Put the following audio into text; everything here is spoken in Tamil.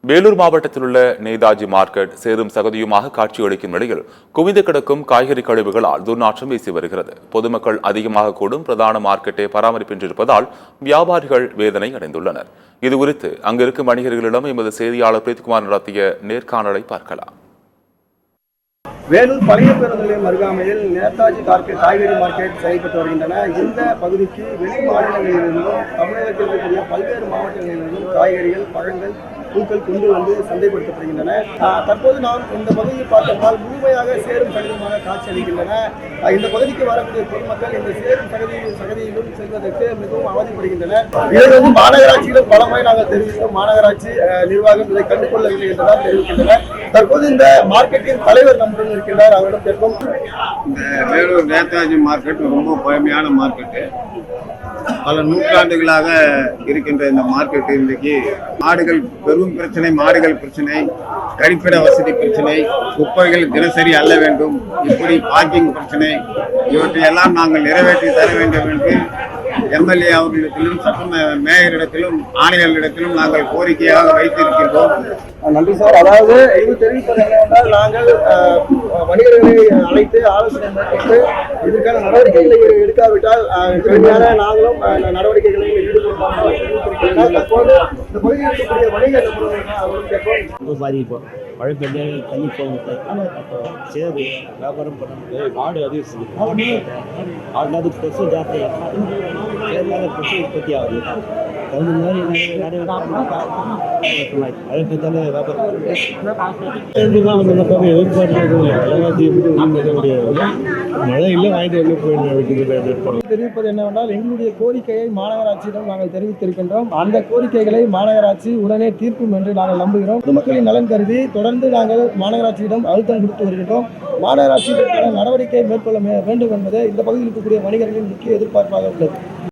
வேலூர் மாவட்டத்தில் உள்ள நேதாஜி மார்க்கெட் சேரும் சகதியுமாக காட்சியளிக்கும் நிலையில் குவிந்து கிடக்கும் காய்கறி கழிவுகளால் துர்நாற்றம் வீசி வருகிறது. பொதுமக்கள் அதிகமாக கூடும் பிரதான மார்க்கெட்டை பராமரிப்பின்றிருப்பதால் வியாபாரிகள் வேதனை அடைந்துள்ளனர். இதுகுறித்து அங்கிருக்கும் வணிகர்களிடம் எமது செய்தியாளர் பிரீத்குமார் நடத்திய நேர்காணலை பார்க்கலாம். வேலூர் பழைய பேருந்து நிலையம் அருகாமையில் நேதாஜி காய்கறி மார்க்கெட் செயல்பட்டு வருகின்றன. இந்த பகுதிக்கு வெளி மாநிலங்களிலிருந்தும் தமிழகத்தில் இருக்கக்கூடிய பல்வேறு மாவட்டங்களிலிருந்தும் காய்கறிகள், பழங்கள், பூக்கள் கொண்டு வந்து சந்தைப்படுத்தப்படுகின்றன. தற்போது நாம் இந்த பகுதியை பார்த்தோம்னால் முழுமையாக சேரும் சகதியுமாக காட்சி அளிக்கின்றன. இந்த பகுதிக்கு வரக்கூடிய பொதுமக்கள் இந்த சேரும் சகதியிலும் செல்வதற்கு மிகவும் அவதிப்படுகின்றனர். இதை மாநகராட்சியிலும் பல முறை நாங்கள் தெரிவித்தோம். மாநகராட்சி நிர்வாகம் இதை கண்டுகொள்ளவில்லை என்றுதான் தெரிவிக்கின்றனர். தற்போது இந்த மார்க்கெட்டின் தலைவர் நம்முடன் இருக்கின்றார். அவரிடம் கேட்போம். இந்த வேலூர் நேதாஜி மார்க்கெட் ரொம்ப பழமையான மார்க்கெட்டு. பல நூற்றாண்டுகளாக இருக்கின்ற இந்த மார்க்கெட் இன்றைக்கு பெரும் பிரச்சனை, மாடுகள் பிரச்சனை, கழிப்பிட வசதி பிரச்சனை, குப்பைகள் தினசரி அள்ள வேண்டும், இப்படி பார்க்கிங் பிரச்சனை, இவற்றையெல்லாம் நாங்கள் நிறைவேற்றி தர வேண்டும் என்று எம்எல்ஏ அவர்களிடத்திலும் சட்ட மேயரிடத்திலும் ஆணையர்களிடத்திலும் நாங்கள் கோரிக்கையாக வைத்திருக்கின்றோம். நன்றி சார். அதாவது இது தெரிவிப்பது என்னவென்றால், நாங்கள் வணிகர்களை அழைத்து ஆலோசனை மேற்கொண்டு இதற்கான நடவடிக்கைகளை எடுக்காவிட்டால் கடுமையான நாங்களும் நடவடிக்கைகளை ஈடுபடுவோம். தற்போது இந்த பகுதியில் இருக்கக்கூடிய வணிகர் அவரும் கேட்போம். பாதிப்போம். மழை பெஞ்சா தண்ணி போகும், அப்போ சேரு வியாபாரம் பண்ண முடியாது. மாடு அதிகம் ஆடுனாது கொசு ஜாஸ்தியாக சேர்ந்தாத கொசு உற்பத்தி ஆகுது. தகுந்த மாதிரி மழை பெஞ்சாலே வியாபாரம் மழை இல்லை வாங்கிட்டு வந்து போயிடுவோம். தெரிவிப்பது என்னவென்றால், எங்களுடைய கோரிக்கையை மாநகராட்சியிடம் நாங்கள் தெரிவித்திருக்கின்றோம். அந்த கோரிக்கைகளை மாநகராட்சி உடனே தீர்க்கும் என்று நாங்கள் நம்புகிறோம். பொதுமக்களின் நலன் கருதி தொடர்ந்து நாங்கள் மாநகராட்சியிடம் அழுத்தம் கொடுத்து வருகின்றோம். மாநகராட்சி நடவடிக்கை மேற்கொள்ள வேண்டும் என்பதே இந்த பகுதியில் இருக்கக்கூடிய வணிகர்களின் முக்கிய எதிர்பார்ப்பாக உள்ளது.